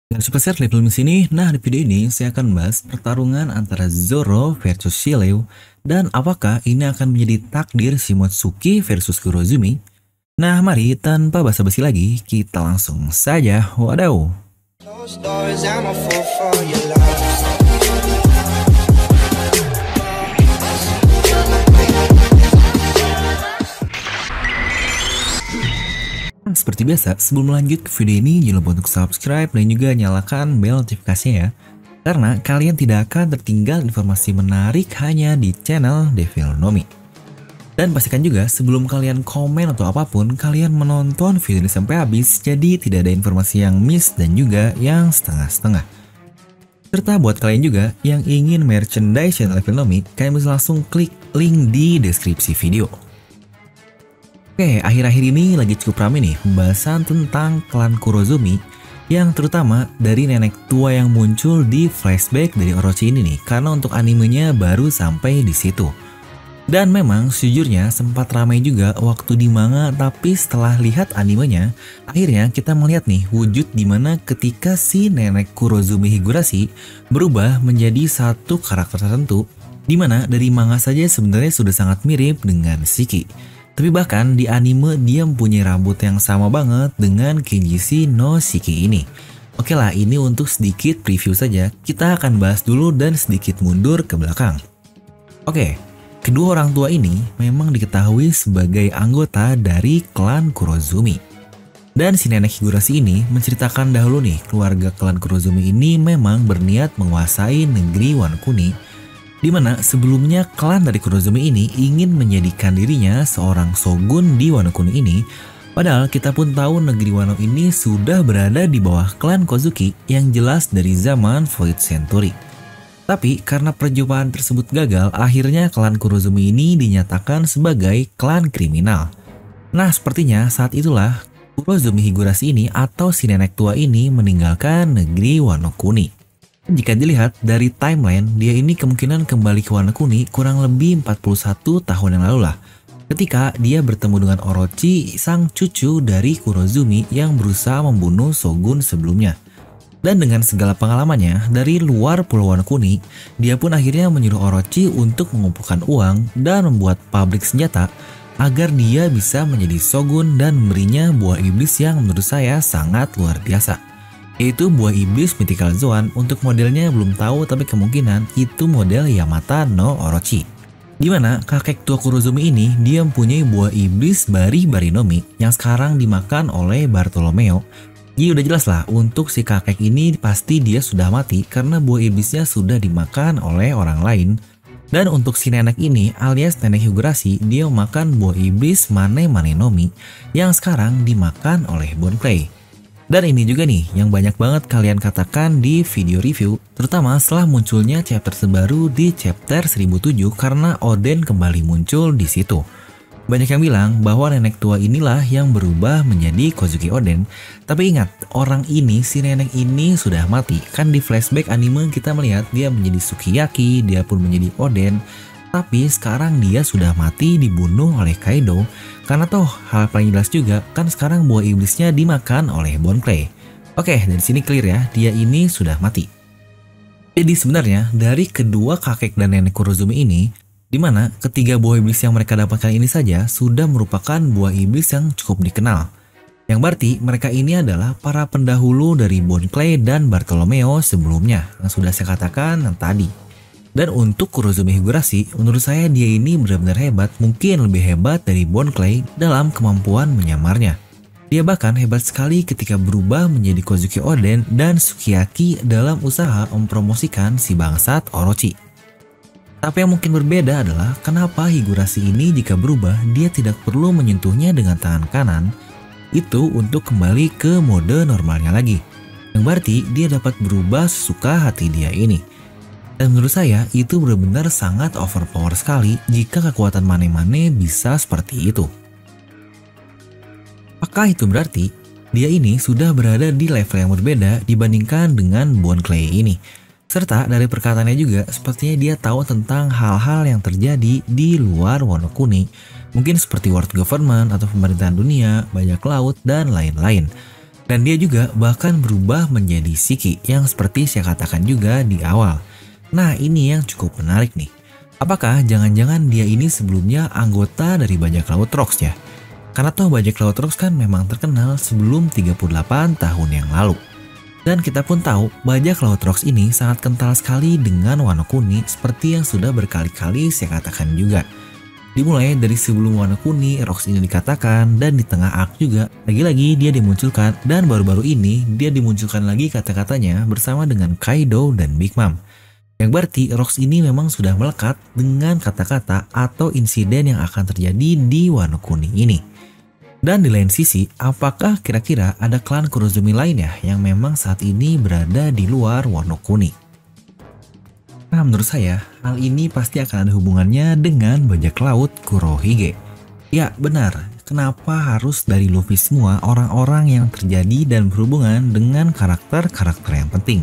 Dan Superset level di sini. Nah, di video ini saya akan bahas pertarungan antara Zoro versus Shirley dan apakah ini akan menjadi takdir Shimotsuki versus Kurozumi. Nah, mari tanpa basa-basi lagi kita langsung saja. Wadaw. Seperti biasa, sebelum lanjut ke video ini, jangan lupa untuk subscribe dan juga nyalakan bel notifikasinya ya. Karena kalian tidak akan tertinggal informasi menarik hanya di channel Devil Nomi. Dan pastikan juga sebelum kalian komen atau apapun, kalian menonton video ini sampai habis, jadi tidak ada informasi yang miss dan juga yang setengah-setengah. Serta buat kalian juga yang ingin merchandise channel Devil Nomi, kalian bisa langsung klik link di deskripsi video. Oke, akhir-akhir ini lagi cukup rame nih pembahasan tentang klan Kurozumi yang terutama dari nenek tua yang muncul di flashback dari Orochi ini nih, karena untuk animenya baru sampai di situ. Dan memang sejujurnya sempat ramai juga waktu di manga, tapi setelah lihat animenya, akhirnya kita melihat nih wujud dimana ketika si nenek Kurozumi Higurashi berubah menjadi satu karakter tertentu, dimana dari manga saja sebenarnya sudah sangat mirip dengan Shiki. Tapi bahkan di anime dia mempunyai rambut yang sama banget dengan Kenjishi no Shiki ini. Oke lah, ini untuk sedikit preview saja, kita akan bahas dulu dan sedikit mundur ke belakang. Oke, kedua orang tua ini memang diketahui sebagai anggota dari klan Kurozumi. Dan si nenek Higurashi ini menceritakan dahulu nih, keluarga klan Kurozumi ini memang berniat menguasai negeri Wano Kuni, di mana sebelumnya klan dari Kurozumi ini ingin menjadikan dirinya seorang shogun di Wano Kuni ini. Padahal kita pun tahu negeri Wano ini sudah berada di bawah klan Kozuki yang jelas dari zaman Void Century. Tapi karena perjumpaan tersebut gagal, akhirnya klan Kurozumi ini dinyatakan sebagai klan kriminal. Nah, sepertinya saat itulah Kurozumi Higurashi ini atau si nenek tua ini meninggalkan negeri Wano Kuni. Jika dilihat dari timeline, dia ini kemungkinan kembali ke Wano Kuni kurang lebih 41 tahun yang lalu lah. Ketika dia bertemu dengan Orochi, sang cucu dari Kurozumi yang berusaha membunuh shogun sebelumnya. Dan dengan segala pengalamannya dari luar Pulau Wano Kuni, dia pun akhirnya menyuruh Orochi untuk mengumpulkan uang dan membuat pabrik senjata agar dia bisa menjadi shogun dan memberinya buah iblis yang menurut saya sangat luar biasa. Yaitu buah iblis Mythical Zoan. Untuk modelnya belum tahu, tapi kemungkinan itu model Yamata no Orochi. Dimana kakek tua Kurozumi ini dia mempunyai buah iblis Bari Barinomi yang sekarang dimakan oleh Bartolomeo. Jadi udah jelas lah untuk si kakek ini pasti dia sudah mati karena buah iblisnya sudah dimakan oleh orang lain. Dan untuk si nenek ini alias nenek Higurashi, dia memakan buah iblis Mane Manenomi yang sekarang dimakan oleh Bon Clay. Dan ini juga nih yang banyak banget kalian katakan di video review, terutama setelah munculnya chapter terbaru di chapter 1007 karena Oden kembali muncul di situ. Banyak yang bilang bahwa nenek tua inilah yang berubah menjadi Kozuki Oden. Tapi ingat, orang ini, si nenek ini sudah mati. Kan di flashback anime kita melihat dia menjadi Sukiyaki, dia pun menjadi Oden. Tapi sekarang dia sudah mati dibunuh oleh Kaido. Karena toh hal paling jelas juga kan sekarang buah iblisnya dimakan oleh Bon Clay. Oke, dari sini clear ya, dia ini sudah mati. Jadi sebenarnya dari kedua kakek dan nenek Kurozumi ini, dimana ketiga buah iblis yang mereka dapatkan ini saja sudah merupakan buah iblis yang cukup dikenal. Yang berarti mereka ini adalah para pendahulu dari Bon Clay dan Bartolomeo sebelumnya yang sudah saya katakan tadi. Dan untuk Kurozumi Higurashi, menurut saya dia ini benar-benar hebat, mungkin lebih hebat dari Bon Clay dalam kemampuan menyamarnya. Dia bahkan hebat sekali ketika berubah menjadi Kozuki Oden dan Sukiyaki dalam usaha mempromosikan si bangsat Orochi. Tapi yang mungkin berbeda adalah kenapa Higurashi ini jika berubah dia tidak perlu menyentuhnya dengan tangan kanan, itu untuk kembali ke mode normalnya lagi. Yang berarti dia dapat berubah sesuka hati dia ini. Dan menurut saya itu benar-benar sangat overpower sekali jika kekuatan Mane-Mane bisa seperti itu. Apakah itu berarti dia ini sudah berada di level yang berbeda dibandingkan dengan Bon Clay ini? Serta dari perkataannya juga sepertinya dia tahu tentang hal-hal yang terjadi di luar Wano Kuni. Mungkin seperti world government atau pemerintahan dunia, bajak laut, dan lain-lain. Dan dia juga bahkan berubah menjadi Shiki yang seperti saya katakan juga di awal. Nah, ini yang cukup menarik nih. Apakah jangan-jangan dia ini sebelumnya anggota dari bajak laut Rocks ya? Karena toh bajak laut Rocks kan memang terkenal sebelum 38 tahun yang lalu. Dan kita pun tahu bajak laut Rocks ini sangat kental sekali dengan Wano Kuni seperti yang sudah berkali-kali saya katakan juga. Dimulai dari sebelum Wano Kuni, Rocks ini dikatakan, dan di tengah arc juga, lagi-lagi dia dimunculkan, dan baru-baru ini dia dimunculkan lagi kata-katanya bersama dengan Kaido dan Big Mom. Yang berarti Rocks ini memang sudah melekat dengan kata-kata atau insiden yang akan terjadi di Wano Kuni ini. Dan di lain sisi, apakah kira-kira ada klan Kurozumi lainnya yang memang saat ini berada di luar Wano Kuni? Nah, menurut saya, hal ini pasti akan ada hubungannya dengan bajak laut Kurohige. Ya, benar. Kenapa harus dari Luffy semua orang-orang yang terjadi dan berhubungan dengan karakter-karakter yang penting?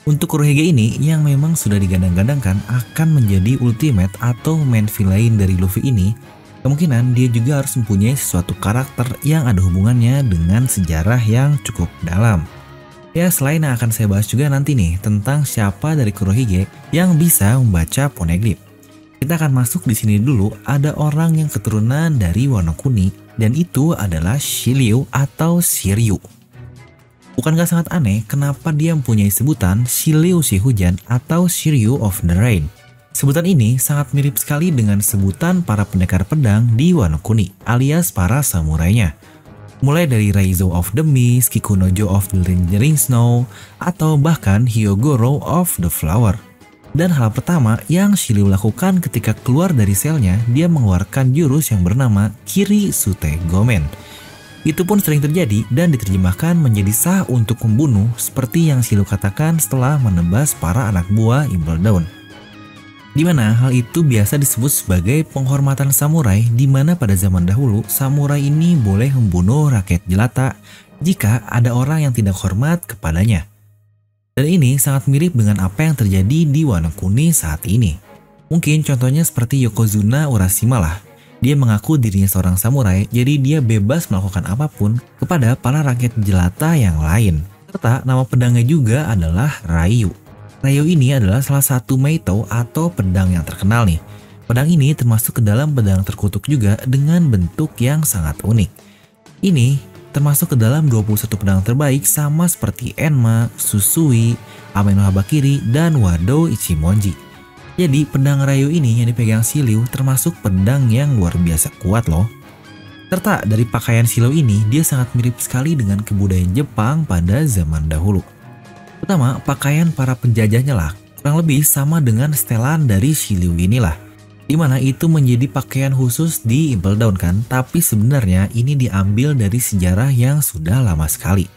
Untuk Kurohige ini, yang memang sudah digadang-gadangkan akan menjadi ultimate atau main villain dari Luffy ini, kemungkinan dia juga harus mempunyai sesuatu karakter yang ada hubungannya dengan sejarah yang cukup dalam. Ya, selain yang akan saya bahas juga nanti nih tentang siapa dari Kurohige yang bisa membaca poneglyph. Kita akan masuk di sini dulu, ada orang yang keturunan dari Wano Kuni dan itu adalah Shiryu atau Shiryu. Bukankah sangat aneh kenapa dia mempunyai sebutan Shiryu si hujan atau Shiryu of the rain? Sebutan ini sangat mirip sekali dengan sebutan para pendekar pedang di Wano Kuni alias para samurainya. Mulai dari Raizo of the Mist, Kikunojo of the Lingering Snow, atau bahkan Hyogoro of the Flower. Dan hal pertama yang Shiryu lakukan ketika keluar dari selnya, dia mengeluarkan jurus yang bernama Kiri Sute Gomen. Itu pun sering terjadi dan diterjemahkan menjadi sah untuk membunuh seperti yang Shiryu katakan setelah menebas para anak buah Impel Down. Di mana hal itu biasa disebut sebagai penghormatan samurai, di mana pada zaman dahulu samurai ini boleh membunuh rakyat jelata jika ada orang yang tidak hormat kepadanya. Dan ini sangat mirip dengan apa yang terjadi di Wano Kuni saat ini. Mungkin contohnya seperti Yokozuna Urashima lah. Dia mengaku dirinya seorang samurai, jadi dia bebas melakukan apapun kepada para rakyat jelata yang lain. Serta nama pedangnya juga adalah Ryu. Ryu ini adalah salah satu Meito atau pedang yang terkenal nih. Pedang ini termasuk ke dalam pedang terkutuk juga dengan bentuk yang sangat unik. Ini termasuk ke dalam 21 pedang terbaik sama seperti Enma, Susui, Ame no Habakiri, dan Wado Ichimonji. Jadi pedang Ryu ini yang dipegang Shiryu termasuk pedang yang luar biasa kuat loh. Serta dari pakaian Shiryu ini dia sangat mirip sekali dengan kebudayaan Jepang pada zaman dahulu. Pertama, pakaian para penjajahnya lah, kurang lebih sama dengan setelan dari Shiryu inilah. Dimana itu menjadi pakaian khusus di Impel Down kan, tapi sebenarnya ini diambil dari sejarah yang sudah lama sekali.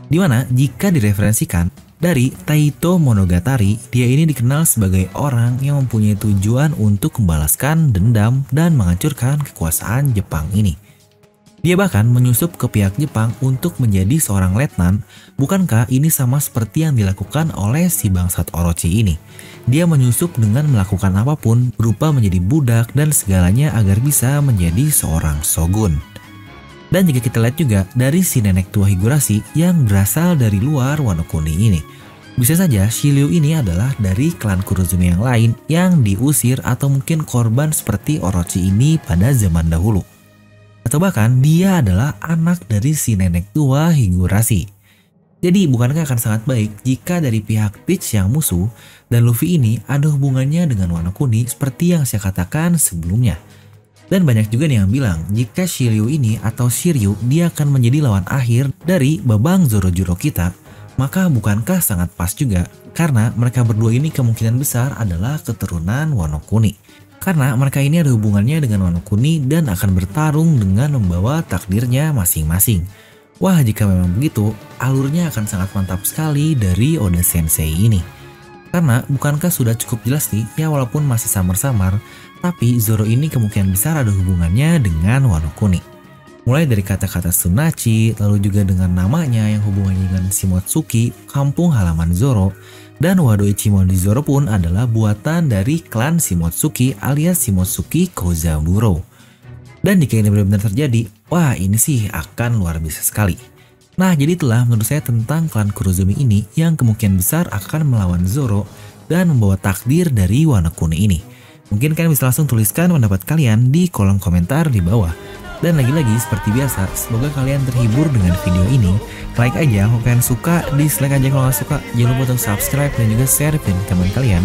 Dimana jika direferensikan dari Taito Monogatari, dia ini dikenal sebagai orang yang mempunyai tujuan untuk membalaskan dendam dan menghancurkan kekuasaan Jepang ini. Dia bahkan menyusup ke pihak Jepang untuk menjadi seorang letnan. Bukankah ini sama seperti yang dilakukan oleh si bangsat Orochi ini? Dia menyusup dengan melakukan apapun berupa menjadi budak dan segalanya agar bisa menjadi seorang shogun. Dan jika kita lihat juga dari si nenek tua Higurashi yang berasal dari luar Wano Kuni ini. Bisa saja Shiryu ini adalah dari klan Kurozumi yang lain yang diusir atau mungkin korban seperti Orochi ini pada zaman dahulu. Atau bahkan dia adalah anak dari si nenek tua Higurashi. Jadi bukankah akan sangat baik jika dari pihak Peach yang musuh dan Luffy ini ada hubungannya dengan Wano Kuni seperti yang saya katakan sebelumnya. Dan banyak juga nih yang bilang jika Shiryu ini atau Shiryu dia akan menjadi lawan akhir dari Babang Zorojuro kita, maka bukankah sangat pas juga karena mereka berdua ini kemungkinan besar adalah keturunan Wano Kuni. Karena mereka ini ada hubungannya dengan Wano Kuni dan akan bertarung dengan membawa takdirnya masing-masing. Wah, jika memang begitu, alurnya akan sangat mantap sekali dari Oda Sensei ini. Karena bukankah sudah cukup jelas nih, ya walaupun masih samar-samar, tapi Zoro ini kemungkinan besar ada hubungannya dengan Wano Kuni. Mulai dari kata-kata Tsunachi, lalu juga dengan namanya yang hubungannya dengan Shimotsuki, kampung halaman Zoro, dan Wado Ichimonji Zoro pun adalah buatan dari klan Shimotsuki alias Shimotsuki Kozaburo. Dan jika ini benar-benar terjadi, wah ini sih akan luar biasa sekali. Nah, jadi itulah menurut saya tentang klan Kurozumi ini yang kemungkinan besar akan melawan Zoro dan membawa takdir dari Wano Kune ini. Mungkin kalian bisa langsung tuliskan pendapat kalian di kolom komentar di bawah. Dan lagi-lagi seperti biasa, semoga kalian terhibur dengan video ini. Like aja kalau kalian suka, dislike aja kalau nggak suka. Jangan lupa untuk subscribe dan juga share video teman kalian.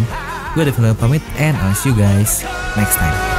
Gue Devil pamit and I'll see you guys next time.